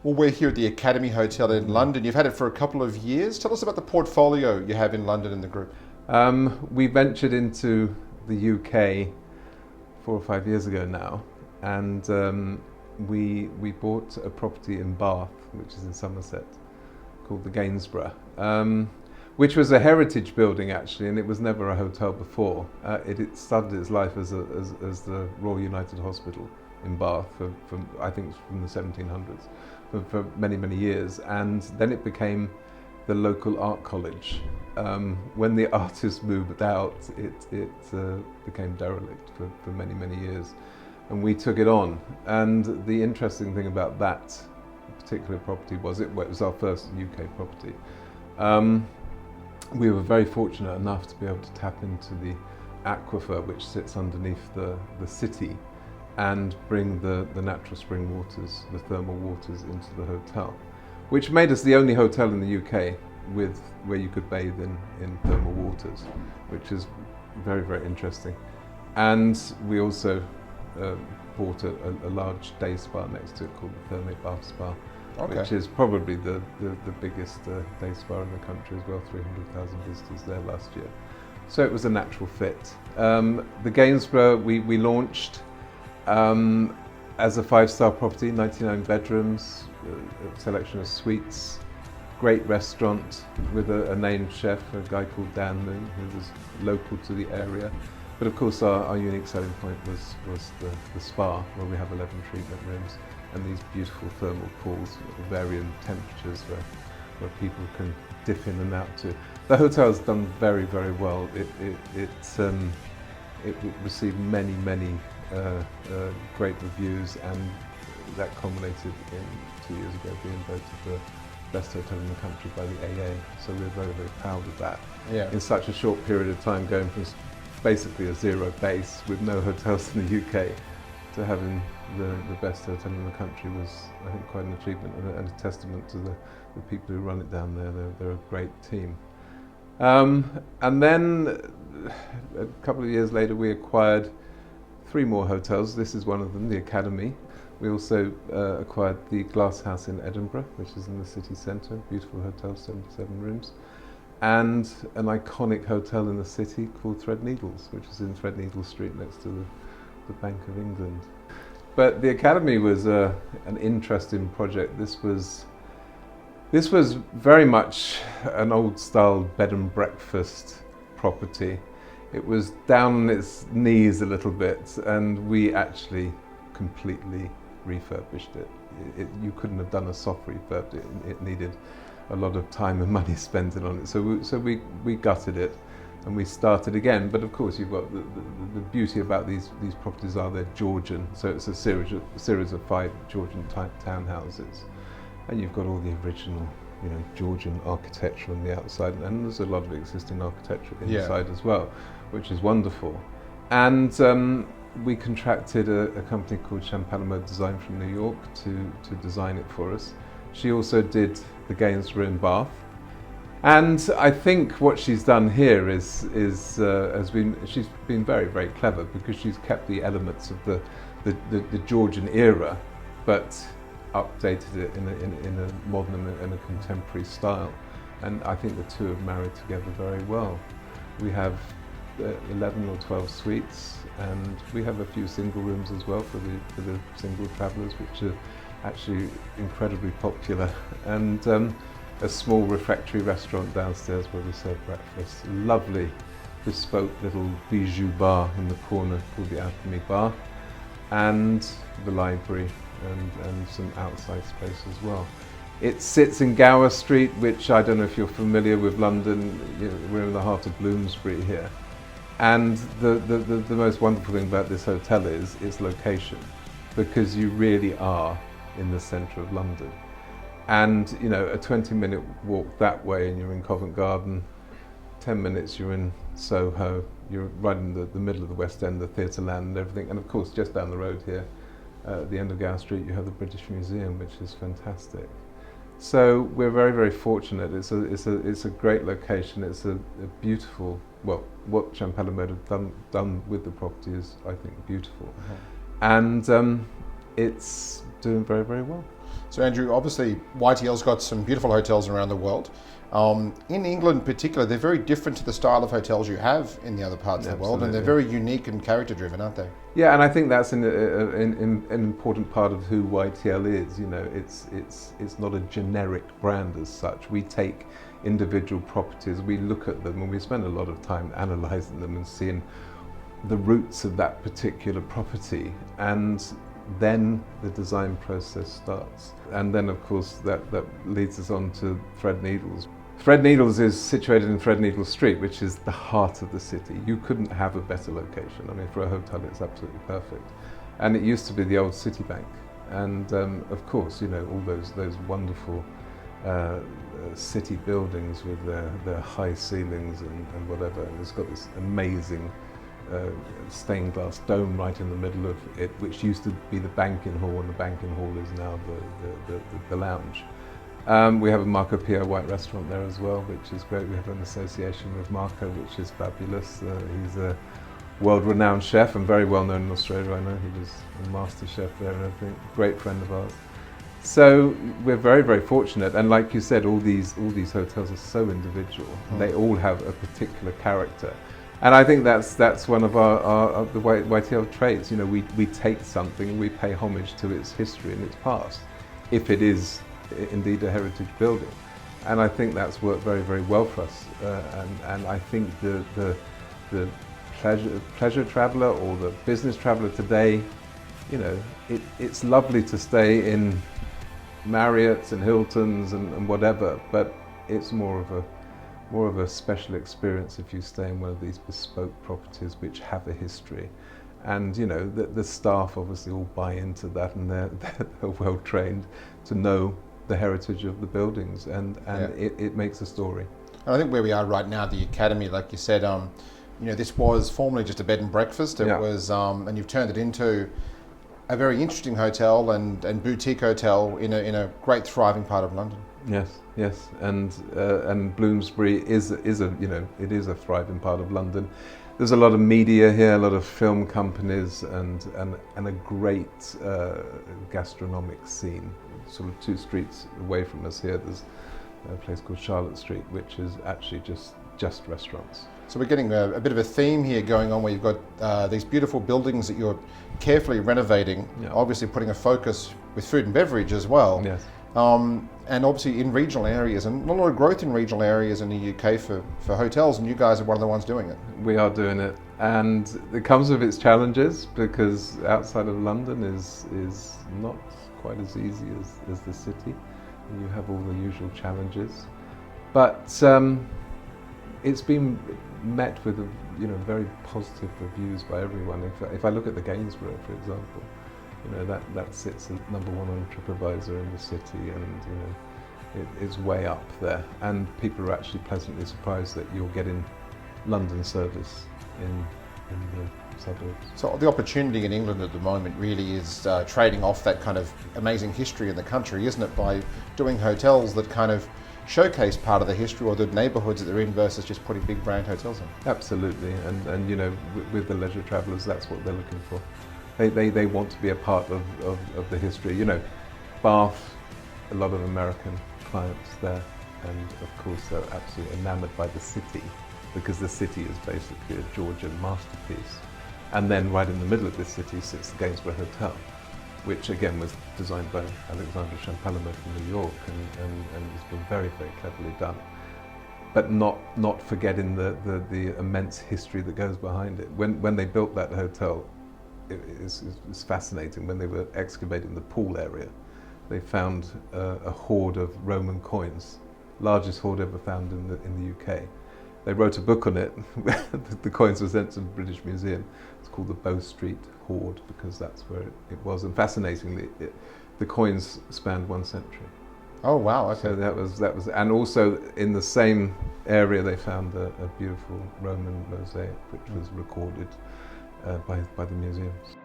Well, we're here at the Academy Hotel in London. You've had it for a couple of years. Tell us about the portfolio you have in London in the group. We ventured into the UK 4 or 5 years ago now, and we bought a property in Bath, which is in Somerset, called the Gainsborough, which was a heritage building actually, and it was never a hotel before. It started its life as the Royal United Hospital in Bath from I think from the 1700s for many years, and then it became the local art college. When the artists moved out, it became derelict for many years, and we took it on. And the interesting thing about that particular property was it was our first UK property. We were very fortunate enough to be able to tap into the aquifer which sits underneath the city and bring the natural spring waters, the thermal waters, into the hotel, which made us the only hotel in the UK where you could bathe in thermal waters, which is very interesting. And we also bought a large day spa next to it called the Thermate Bath Spa, which is probably the biggest day spa in the country as well. 300,000 visitors there last year. So it was a natural fit. The Gainsborough we launched as a 5-star property, 99 bedrooms, a selection of suites, great restaurant with a named chef, a guy called Dan Moon, who was local to the area. But of course our unique selling point was the spa, where we have 11 treatment rooms and these beautiful thermal pools of varying temperatures where people can dip in and out to. The hotel has done very well. It received many great reviews, and that culminated in 2 years ago being voted the best hotel in the country by the AA. So we're very proud of that. Yeah. In such a short period of time, going from basically a zero base with no hotels in the UK to having the best hotel in the country was, I think, quite an achievement and a testament to the people who run it down there. They're a great team. And then a couple of years later we acquired 3 more hotels. This is one of them, the Academy. We also acquired the Glass House in Edinburgh, which is in the city centre, beautiful hotel, 77 rooms, and an iconic hotel in the city called Threadneedles, which is in Threadneedle Street next to the Bank of England. But the Academy was an interesting project. This was very much an old-style bed and breakfast property. It was down on its knees a little bit, and we actually completely refurbished it. You couldn't have done a soft refurb. It needed a lot of time and money spent on it. So we gutted it and we started again. But of course, you've got the beauty about these properties are they're Georgian. So it's a series of 5 Georgian type townhouses, and you've got all the original, Georgian architecture on the outside, and there's a lot of existing architecture inside as well, which is wonderful. And we contracted a company called Champalamo Design from New York to design it for us. She also did the Gainsborough in Bath. And I think what she's done here she's been very clever, because she's kept the elements of the Georgian era, but updated it in a modern and a contemporary style. And I think the two have married together very well. We have 11 or 12 suites, and we have a few single rooms as well for the single travellers, which are actually incredibly popular, and a small refectory restaurant downstairs where we serve breakfast. A lovely bespoke little bijou bar in the corner called the Alchemy Bar, and the library and some outside space as well. It sits in Gower Street, which I don't know if you're familiar with London. We're in the heart of Bloomsbury here. And the most wonderful thing about this hotel is its location, because you really are in the centre of London. And a 20-minute walk that way and you're in Covent Garden, 10 minutes you're in Soho, you're right in the middle of the West End, the Theatre Land and everything. And of course, just down the road here, at the end of Gower Street, you have the British Museum, which is fantastic. So we're very fortunate. It's a great location. It's a beautiful. Well, what Champalamo have done with the property is, I think, beautiful, and it's doing very well. So Andrew, obviously YTL's got some beautiful hotels around the world. In England in particular, they're very different to the style of hotels you have in the other parts of the world, and they're very unique and character driven, aren't they? Yeah, and I think that's an important part of who YTL is. You know, it's not a generic brand as such. We take individual properties, we look at them, and we spend a lot of time analysing them and seeing the roots of that particular property, and then the design process starts. And then of course that leads us on to Threadneedles. Threadneedles is situated in Threadneedle Street, which is the heart of the city. You couldn't have a better location. I mean, for a hotel it's absolutely perfect. And it used to be the old Citibank. And of course, you know, all those wonderful city buildings with their high ceilings and whatever. And it's got this amazing stained glass dome right in the middle of it, which used to be the banking hall, and the banking hall is now the lounge. We have a Marco Pio white restaurant there as well, which is great. We have an association with Marco, which is fabulous. He's a world-renowned chef and very well known in Australia. I know he was a master chef there and everything. Great friend of ours. So we're very, very fortunate, and like you said, all these hotels are so individual. They all have a particular character. And I think that's one of the YTL traits. You know, we take something and we pay homage to its history and its past, if it is indeed a heritage building. And I think that's worked very, very well for us. And I think the pleasure traveller or the business traveller today, you know, it's lovely to stay in Marriott's and Hilton's and whatever, but it's more of a special experience if you stay in one of these bespoke properties which have a history. And you know, the staff obviously all buy into that, and they're well trained to know the heritage of the buildings, and it makes a story. And I think where we are right now, the Academy, like you said, you know, this was formerly just a bed and breakfast. It was, and you've turned it into a very interesting hotel and boutique hotel in a great thriving part of London. Yes, and Bloomsbury is a, you know, it is a thriving part of London. There's a lot of media here, a lot of film companies, and a great gastronomic scene. Sort of 2 streets away from us here, there's a place called Charlotte Street, which is actually just restaurants. So we're getting a bit of a theme here going on, where you've got these beautiful buildings that you're carefully renovating, obviously putting a focus with food and beverage as well. Yes. And obviously in regional areas, and a lot of growth in regional areas in the UK for hotels, and you guys are one of the ones doing it. We are doing it, and it comes with its challenges, because outside of London is not quite as easy as the city. You have all the usual challenges, but it's been met with very positive reviews by everyone. If I look at the Gainsborough, for example, you know, that sits at number 1 on TripAdvisor in the city, and you know, it's way up there, and people are actually pleasantly surprised that you're getting London service in the suburbs. So the opportunity in England at the moment really is trading off that kind of amazing history in the country, isn't it, by doing hotels that kind of showcase part of the history or the neighbourhoods that they're in, versus just putting big brand hotels in. Absolutely, and you know, with the leisure travellers, that's what they're looking for. They want to be a part of the history. You know, Bath, a lot of American clients there, and of course they're absolutely enamoured by the city, because the city is basically a Georgian masterpiece. And then right in the middle of this city sits the Gainsborough Hotel, which again was designed by Alexandra Champalimaud from New York, and has been very, very cleverly done. But not forgetting the immense history that goes behind it. When they built that hotel, it's fascinating. When they were excavating the pool area, they found a hoard of Roman coins, largest hoard ever found in the UK. They wrote a book on it. The coins were sent to the British Museum. It's called the Bow Street Hoard, because that's where it was. And fascinatingly, the coins spanned 1 century. Oh wow! Okay. So that was, and also in the same area they found a beautiful Roman mosaic, which was recorded by the museums.